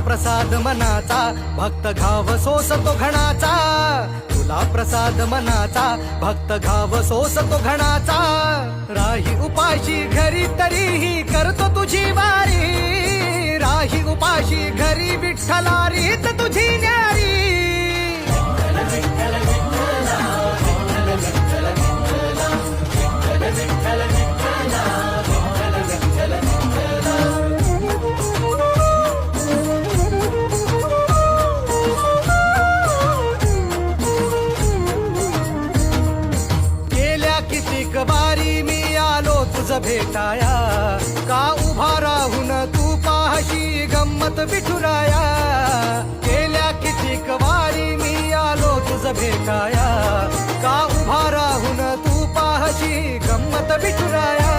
प्रसाद मनाचा, भक्त घाव सोसतो घणाचा. तुला प्रसाद मनाचा, भक्त घाव सोसतो घणाचा. राही उपाशी घरी तरीही करतो तुझी वारी. राही उपाशी घरी विठ्ठला रीत तुझी न्यारी. कितीक बारी मी आलो तुझ भेटाया. का उभा राहून तू पाहशी गंमत विठुराया. गेल्या कितीक वारी मी आलो तुझ भेटाया. का उभा राहून तू पाहशी गंमत विठुराया.